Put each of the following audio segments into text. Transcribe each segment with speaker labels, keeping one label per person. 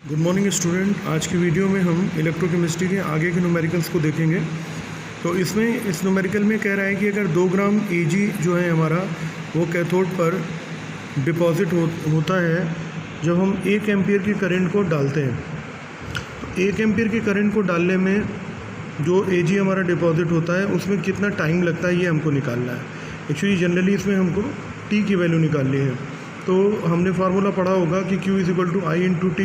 Speaker 1: Good morning student. आज की video में हम इलेक्ट्रोकेमिस्ट्री के आगे के न्यूमेरिकल्स को देखेंगे। तो इसमें इस न्यूमेरिकल में कह रहा है कि अगर 2 ग्राम Ag जो है हमारा वो कैथोड पर डिपॉजिट होता है जब हम 1 एम्पियर की करंट को डालते हैं। तो 1 एम्पियर की करंट को डालने में जो Ag हमारा डिपॉजिट होता है उसमें कितना टाइम लगता है ये हमको निकालना है। एक्चुअली जनरली इसमें हमको T की वैल्यू निकालनी है। तो हमने फार्मूला पढ़ा होगा कि Q = I × T,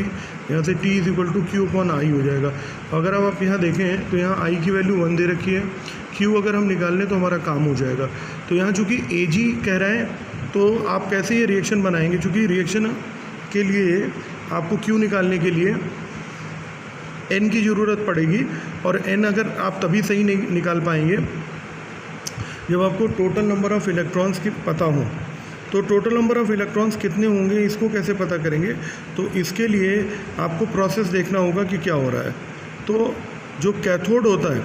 Speaker 1: यहाँ से T = Q/I हो जाएगा। अगर अब आप यहाँ देखें तो यहाँ I की वैल्यू 1 दे रखी है, Q अगर हम निकाल लें तो हमारा काम हो जाएगा। तो यहाँ चूँकि Ag कह रहा है तो आप कैसे ये रिएक्शन बनाएंगे, चूँकि रिएक्शन के लिए आपको Q निकालने के लिए N की ज़रूरत पड़ेगी, और N अगर आप तभी सही नहीं निकाल पाएंगे जब आपको टोटल नंबर ऑफ़ इलेक्ट्रॉन्स की पता हो। तो टोटल नंबर ऑफ़ इलेक्ट्रॉन्स कितने होंगे इसको कैसे पता करेंगे, तो इसके लिए आपको प्रोसेस देखना होगा कि क्या हो रहा है। तो जो कैथोड होता है,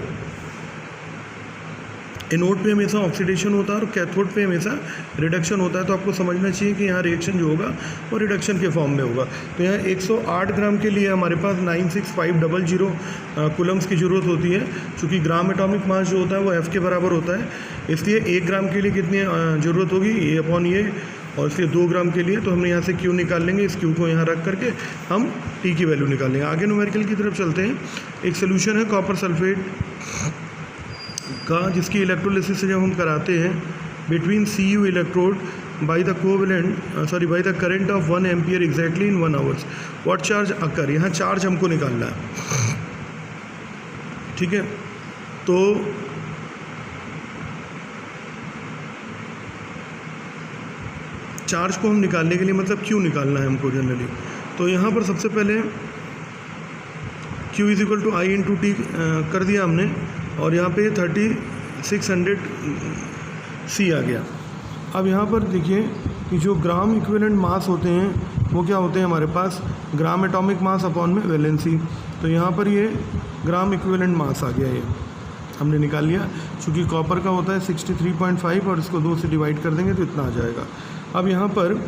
Speaker 1: एनोड पे हमेशा ऑक्सीडेशन होता है और कैथोड पे हमेशा रिडक्शन होता है। तो आपको समझना चाहिए कि यहाँ रिएक्शन जो होगा वो रिडक्शन के फॉर्म में होगा। तो यहाँ 108 ग्राम के लिए हमारे पास 96500 कूलम्स की ज़रूरत होती है। चूँकि ग्राम एटॉमिक मास जो होता है वो F के बराबर होता है, इसलिए 1 ग्राम के लिए कितनी ज़रूरत होगी, A/A, और इसलिए 2 ग्राम के लिए तो हमने यहाँ से Q निकाल लेंगे। इस Q को यहाँ रख करके हम T की वैल्यू निकाल लेंगे। आगे न्यूमेरिकल की तरफ चलते हैं। एक सोल्यूशन है कॉपर सल्फेट का, जिसकी इलेक्ट्रोलिसिस जब हम कराते हैं between Cu electrode by the current of 1 ampere exactly in 1 hours what charge occur. यहाँ चार्ज हमको निकालना है, ठीक है। तो चार्ज को हम निकालने के लिए मतलब Q निकालना है हमको जनरली। तो यहाँ पर सबसे पहले Q = I × T कर दिया हमने, और यहाँ पे 3600 C आ गया। अब यहाँ पर देखिए कि जो ग्राम इक्विवेलेंट मास होते हैं वो क्या होते हैं हमारे पास, ग्राम एटॉमिक मास अपॉन में वैलेंसी। तो यहाँ पर ये ग्राम इक्विवेलेंट मास आ गया, ये हमने निकाल लिया। चूँकि कॉपर का होता है 63.5 और इसको 2 से डिवाइड कर देंगे तो इतना आ जाएगा। अब यहाँ पर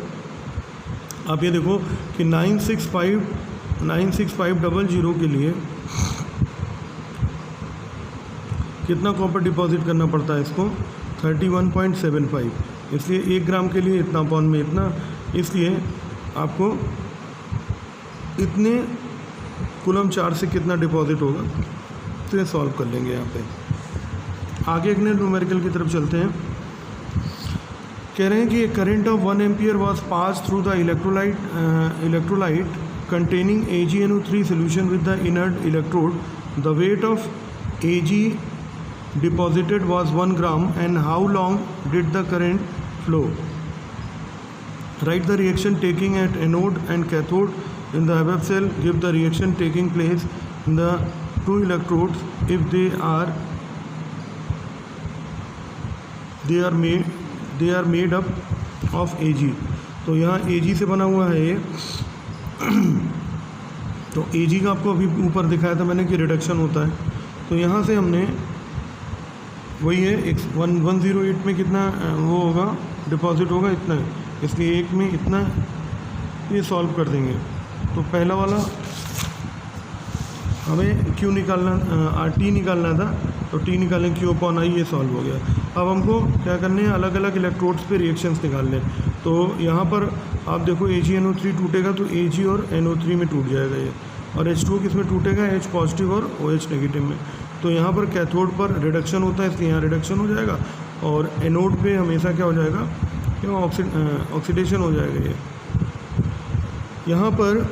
Speaker 1: आप ये देखो कि 96500 के लिए कितना कॉपर डिपॉजिट करना पड़ता है इसको, 31.75। इसलिए 1 ग्राम के लिए इतना अपॉन में इतना, इसलिए आपको इतने कूलम चार्ज से कितना डिपॉजिट होगा तो ये सॉल्व कर लेंगे। यहाँ पे आगे एक न्यूमेरिकल की तरफ चलते हैं। कह रहे हैं कि current of 1 ampere was pass through the electrolyte containing AgNO3 solution with the inert electrode. The weight of Ag deposited was 1 gram and how long did the current flow? Write the reaction taking at anode and cathode in the above cell. Give the reaction taking place in the 2 electrodes if they are made up of Ag. तो यहाँ Ag से बना हुआ है ये। तो Ag का आपको अभी ऊपर दिखाया था मैंने कि रिडक्शन होता है। तो यहाँ से हमने वही है 108 में कितना वो होगा डिपॉजिट होगा इतना, इसलिए 1 में इतना, ये सॉल्व कर देंगे। तो पहला वाला हमें Q निकालना T निकालना था, तो T निकालें Q/I, ये सॉल्व हो गया। अब हमको क्या करने हैं, अलग अलग इलेक्ट्रोड्स पे रिएक्शंस निकालने। तो यहाँ पर आप देखो AgNO3 टूटेगा तो Ag और NO3 में टूट जाएगा ये, और H2 किस में टूटेगा, H पॉजिटिव और OH नेगेटिव में। तो यहाँ पर कैथोड पर रिडक्शन होता है इसलिए यहाँ रिडक्शन हो जाएगा, और एनोड पे हमेशा क्या हो जाएगा, क्यों ऑक्सीडेशन हो जाएगा ये। यहाँ पर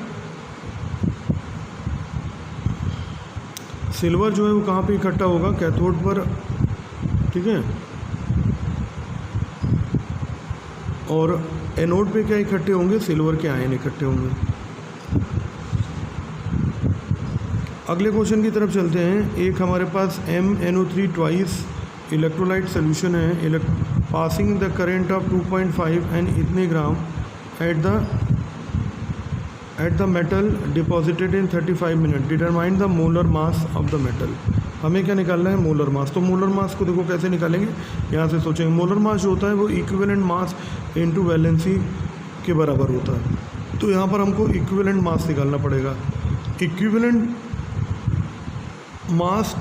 Speaker 1: सिल्वर जो है वो कहाँ पे इकट्ठा होगा, कैथोड पर, ठीक है। और एनोड पे क्या इकट्ठे होंगे, सिल्वर के आयन इकट्ठे होंगे। अगले क्वेश्चन की तरफ चलते हैं। एक हमारे पास MnO3 ट्वाइस इलेक्ट्रोलाइट सोल्यूशन है, passing the current of 2.5 and इतने gram at the metal deposited in 35 मिनट। Determine the molar mass of the metal. हमें क्या निकालना है, मोलर मास। तो मोलर मास को देखो कैसे निकालेंगे, यहाँ से सोचेंगे। मोलर मास जो होता है वो इक्विवेलेंट मास इनटू वैलेंसी के बराबर होता है। तो यहाँ पर हमको इक्विवेलेंट मास निकालना पड़ेगा। इक्विवेलेंट मास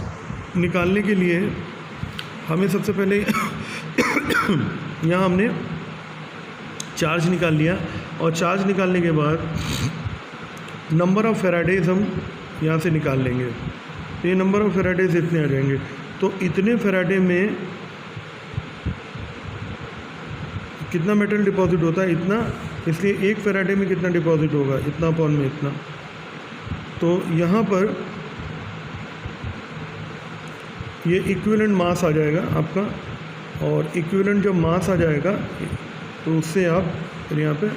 Speaker 1: निकालने के लिए हमें सबसे पहले यहाँ हमने चार्ज निकाल लिया, और चार्ज निकालने के बाद नंबर ऑफ़ फेराडेज हम यहाँ से निकाल लेंगे। तो ये नंबर ऑफ़ फेराडेज इतने आ जाएंगे। तो इतने फेराडे में कितना मेटल डिपॉजिट होता है, इतना, इसलिए एक फेराडे में कितना डिपॉजिट होगा, इतना अपॉन में इतना। तो यहाँ पर ये इक्विवेलेंट मास आ जाएगा आपका, और इक्विवेलेंट जब मास आ जाएगा तो उससे आप फिर यहाँ पे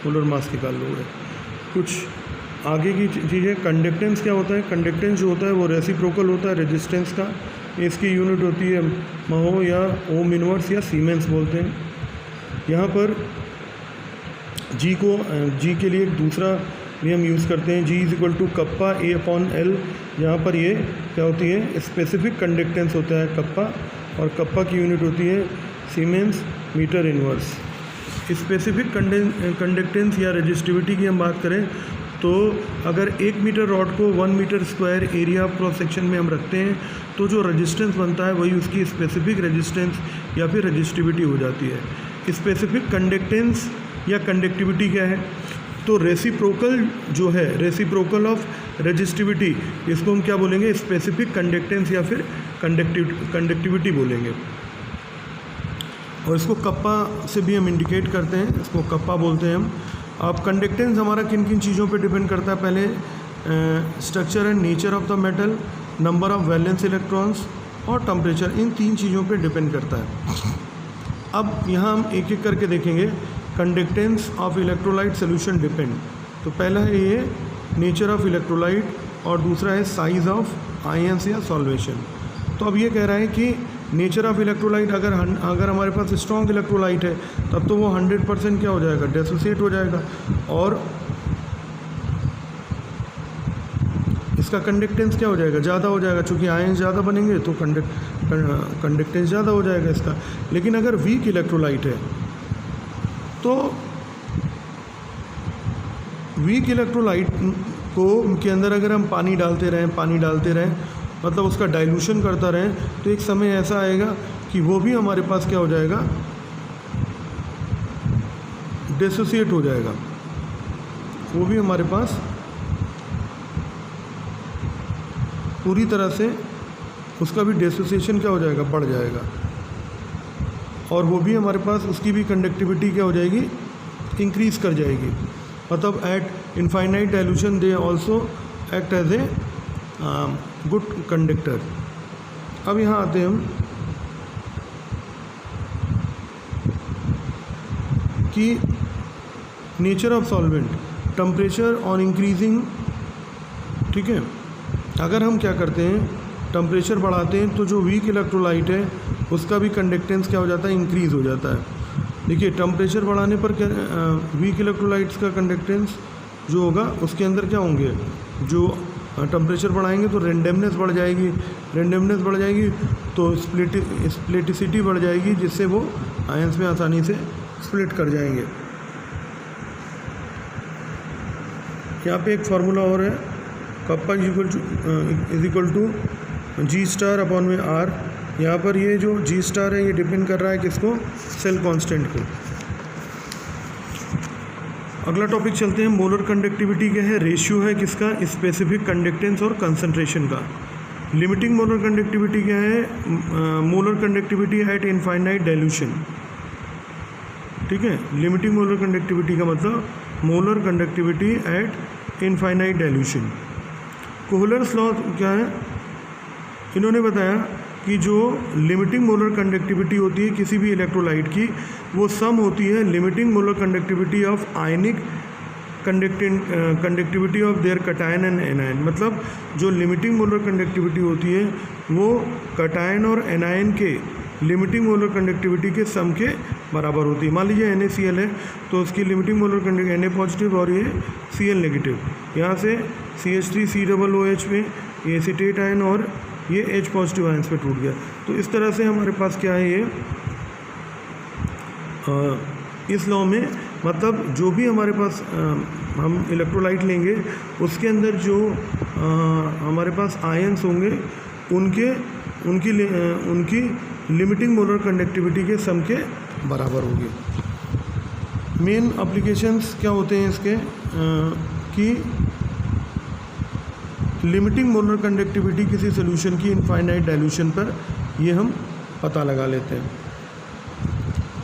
Speaker 1: मोलर मास निकाल लोगे। कुछ आगे की चीज़ें, कंडक्टेंस क्या होता है, कंडक्टेंस जो होता है वो रेसिप्रोकल होता है रेजिस्टेंस का। इसकी यूनिट होती है महो या ओम इनवर्स या सीमेंस बोलते हैं। यहाँ पर जी के लिए एक दूसरा नियम यूज़ करते हैं, G = कप्पा A/L। यहाँ पर ये क्या होती है, स्पेसिफिक कंडक्टेंस होता है कप्पा, और कप्पा की यूनिट होती है siemens metre inverse. Specific conductance या रेजिस्टिविटी की हम बात करें तो अगर 1 मीटर रॉड को 1 metre square area cross section में हम रखते हैं तो जो रेजिस्टेंस बनता है वही उसकी स्पेसिफिक रेजिस्टेंस या फिर रेजिस्टिविटी हो जाती है। स्पेसिफिक कंडक्टेंस या कंडक्टिविटी क्या है, तो रेसिप्रोकल जो है, रेसिप्रोकल ऑफ रेजिस्टिविटी, इसको हम क्या बोलेंगे, स्पेसिफिक कंडक्टेंस या फिर कंडक्टिविटी बोलेंगे। और इसको कप्पा से भी हम इंडिकेट करते हैं, इसको कप्पा बोलते हैं हम। अब कंडक्टेंस हमारा किन किन चीज़ों पे डिपेंड करता है, पहले structure and nature of the metal, number of valence electrons और टेम्परेचर, इन 3 चीज़ों पे डिपेंड करता है। अब यहाँ हम एक एक करके देखेंगे। Conductance of electrolyte solution depend, तो पहला है ये नेचर ऑफ इलेक्ट्रोलाइट, और दूसरा है साइज़ ऑफ आयंस या सॉल्वेशन। तो अब ये कह रहा है कि नेचर ऑफ इलेक्ट्रोलाइट, अगर हमारे पास स्ट्रॉन्ग इलेक्ट्रोलाइट है तब तो वो 100% क्या हो जाएगा, डिसोसिएट हो जाएगा, और इसका कंडक्टेंस क्या हो जाएगा, ज़्यादा हो जाएगा, चूँकि आयंस ज़्यादा बनेंगे तो कंडक्टेंस ज़्यादा हो जाएगा इसका। लेकिन अगर वीक इलेक्ट्रोलाइट है तो वीक इलेक्ट्रोलाइट के अंदर अगर हम पानी डालते रहें मतलब उसका डाइल्यूशन करता रहें, तो एक समय ऐसा आएगा कि वो भी हमारे पास क्या हो जाएगा, डिसोसिएट हो जाएगा, वो भी हमारे पास पूरी तरह से उसका भी डिसोसिएशन क्या हो जाएगा, बढ़ जाएगा, और वो भी हमारे पास उसकी भी कंडक्टिविटी क्या हो जाएगी, इंक्रीज़ कर जाएगी। मतलब at infinite dilution they also act as a good conductor. अब यहाँ आते हैं हम कि nature of solvent, temperature on increasing, ठीक है। अगर हम क्या करते हैं, टेम्परेचर बढ़ाते हैं तो जो वीक इलेक्ट्रोलाइट है उसका भी कंडक्टेंस क्या हो जाता है, इंक्रीज़ हो जाता है। देखिए टेम्परेचर बढ़ाने पर क्या, वीक इलेक्ट्रोलाइट्स का कंडक्टेंस जो होगा उसके अंदर क्या होंगे, जो टेम्परेचर बढ़ाएंगे तो रेंडमनेस बढ़ जाएगी, तो स्प्लिटिसिटी बढ़ जाएगी, जिससे वो आयंस में आसानी से स्प्लिट कर जाएंगे। यहाँ पे एक फार्मूला और है, kappa is equal to G*/R। यहाँ पर ये जो G* है ये डिपेंड कर रहा है किसको, सेल कांस्टेंट को। अगला टॉपिक चलते हैं, मोलर कंडक्टिविटी क्या है, रेशियो है किसका, स्पेसिफिक कंडक्टेंस और कंसंट्रेशन का। लिमिटिंग मोलर कंडक्टिविटी क्या है, molar conductivity at infinite dilution, ठीक है। लिमिटिंग मोलर कंडक्टिविटी का मतलब molar conductivity at infinite dilution. Kohlrausch's law क्या है, इन्होंने बताया कि जो लिमिटिंग मोलर कंडक्टिविटी होती है किसी भी इलेक्ट्रोलाइट की, वो सम होती है limiting molar conductivity of ionic conductivity of their cation and anion. मतलब जो लिमिटिंग मोलर कंडक्टिविटी होती है वो कटायन और एनायन के लिमिटिंग मोलर कंडक्टिविटी के सम के बराबर होती है। मान लीजिए NaCl है तो उसकी limiting molar conductivity Na positive और ये Cl नेगेटिव, यहाँ से CH3COOH में ये एसीटेट आयन और ये H पॉजिटिव आयंस पे टूट गया। तो इस तरह से हमारे पास क्या है, ये इस लॉ में मतलब जो भी हमारे पास हम इलेक्ट्रोलाइट लेंगे उसके अंदर जो हमारे पास आयंस होंगे उनकी लिमिटिंग मोलर कंडक्टिविटी के सम के बराबर होगी। मेन एप्लीकेशंस क्या होते हैं इसके कि लिमिटिंग मोलर कंडक्टिविटी किसी सोल्यूशन की इनफाइनाइट डाइल्यूशन पर ये हम पता लगा लेते हैं।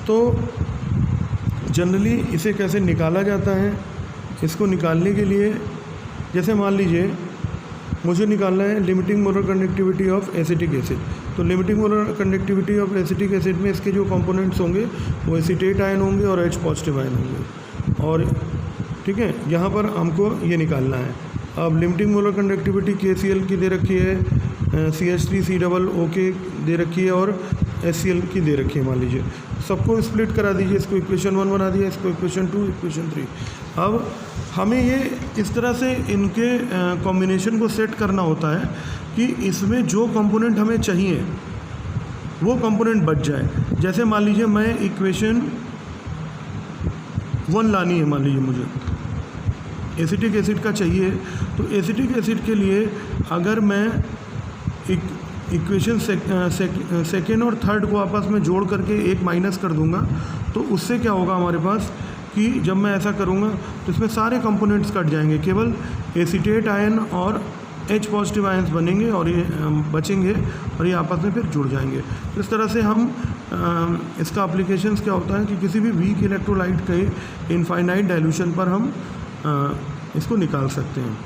Speaker 1: तो जनरली इसे कैसे निकाला जाता है, इसको निकालने के लिए जैसे मान लीजिए मुझे निकालना है limiting molar conductivity of acetic acid. तो limiting molar conductivity of acetic acid में इसके जो कंपोनेंट्स होंगे वो एसीटेट आयन होंगे और H पॉजिटिव आयन होंगे। और ठीक है, यहाँ पर हमको ये निकालना है। अब लिमिटिंग मोलर कंडक्टिविटी KCl की दे रखी है, CH3COO की दे रखी है और HCl की दे रखी है। मान लीजिए सबको स्प्लिट करा दीजिए, इसको इक्वेशन 1 बना दिया, इसको इक्वेशन 2, इक्वेशन 3। अब हमें ये इस तरह से इनके कॉम्बिनेशन को सेट करना होता है कि इसमें जो कंपोनेंट हमें चाहिए वो कंपोनेंट बच जाए। जैसे मान लीजिए मैं इक्वेशन 1 लानी है, मान लीजिए मुझे एसिटिक एसिड का चाहिए, तो एसिटिक एसिड के लिए अगर मैं इक्वेशन सेकेंड और थर्ड को आपस में जोड़ करके एक माइनस कर दूंगा, तो उससे क्या होगा हमारे पास कि जब मैं ऐसा करूंगा तो इसमें सारे कंपोनेंट्स कट जाएंगे, केवल एसीटेट आयन और H पॉजिटिव आयन्स बनेंगे और ये बचेंगे और ये आपस में फिर जुड़ जाएंगे। तो इस तरह से हम इसका एप्लीकेशंस क्या होता है कि किसी भी वीक इलेक्ट्रोलाइट के इनफाइनाइट डाइल्यूशन पर हम इसको निकाल सकते हैं।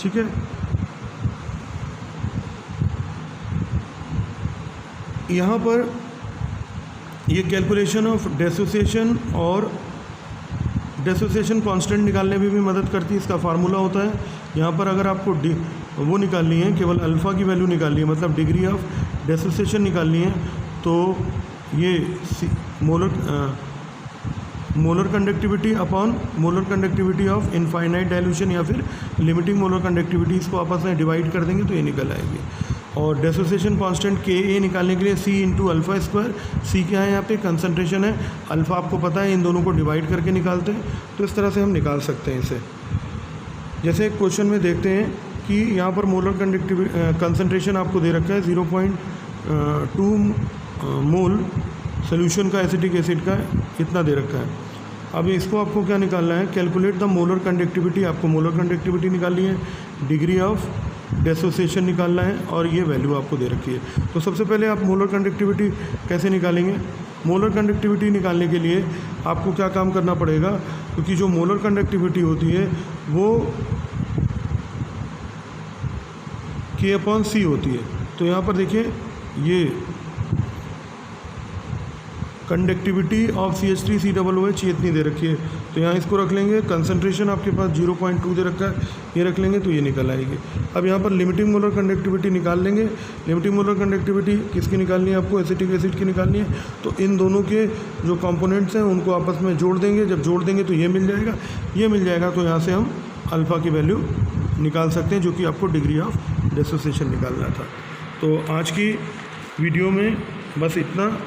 Speaker 1: ठीक है, यहाँ पर ये कैलकुलेशन ऑफ डिसोसिएशन और डिसोसिएशन कांस्टेंट निकालने में भी मदद करती है। इसका फार्मूला होता है, यहाँ पर अगर आपको वो निकालनी है, केवल अल्फ़ा की वैल्यू निकालनी है, मतलब डिग्री ऑफ डिसोसिएशन निकालनी है, तो ये molar conductivity upon molar conductivity of infinite dilution या फिर लिमिटिंग मोलर कंडक्टिविटी, इसको आपस में डिवाइड कर देंगे तो ये निकल आएगी। और डिसोसिएशन कांस्टेंट Ka निकालने के लिए C into alpha square, C क्या है यहाँ पे कंसंट्रेशन है, अल्फ़ा आपको पता है, इन दोनों को डिवाइड करके निकालते हैं। तो इस तरह से हम निकाल सकते हैं इसे। जैसे एक क्वेश्चन में देखते हैं कि यहाँ पर मोलर कंडक्टिविटी कंसंट्रेशन आपको दे रखा है 0.2 मोल सोल्यूशन का एसिटिक एसिड का इतना दे रखा है। अब इसको आपको क्या निकालना है, कैलकुलेट द मोलर कंडक्टिविटी, आपको मोलर कंडक्टिविटी निकालनी है, डिग्री ऑफ डिसोसिएशन निकालना है और ये वैल्यू आपको दे रखी है। तो सबसे पहले आप मोलर कंडक्टिविटी कैसे निकालेंगे? मोलर कंडक्टिविटी निकालने के लिए आपको क्या काम करना पड़ेगा, क्योंकि जो मोलर कंडक्टिविटी होती है वो K/C होती है। तो यहाँ पर देखिए ये कंडक्टिविटी ऑफ CH3COOH ये इतनी दे रखी है, तो यहाँ इसको रख लेंगे। कंसंट्रेशन आपके पास 0.2 दे रखा है, ये रख लेंगे तो ये निकल आएगी। अब यहाँ पर लिमिटिंग मोलर कंडक्टिविटी निकाल लेंगे। लिमिटिंग मोलर कंडक्टिविटी किसकी निकालनी है आपको? एसिटिक एसिड की निकालनी है। तो इन दोनों के जो कंपोनेंट्स हैं उनको आपस में जोड़ देंगे, जब जोड़ देंगे तो ये मिल जाएगा, ये मिल जाएगा तो यहाँ से हम अल्फ़ा की वैल्यू निकाल सकते हैं, जो कि आपको डिग्री ऑफ डिसोसिएशन निकालना था। तो आज की वीडियो में बस इतना,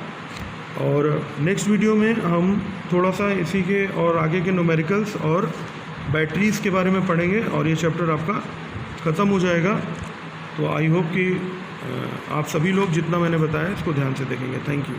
Speaker 1: और नेक्स्ट वीडियो में हम थोड़ा सा इसी के और आगे के न्यूमेरिकल्स और बैटरीज़ के बारे में पढ़ेंगे और ये चैप्टर आपका ख़त्म हो जाएगा। तो आई होप कि आप सभी लोग जितना मैंने बताया इसको ध्यान से देखेंगे। Thank you.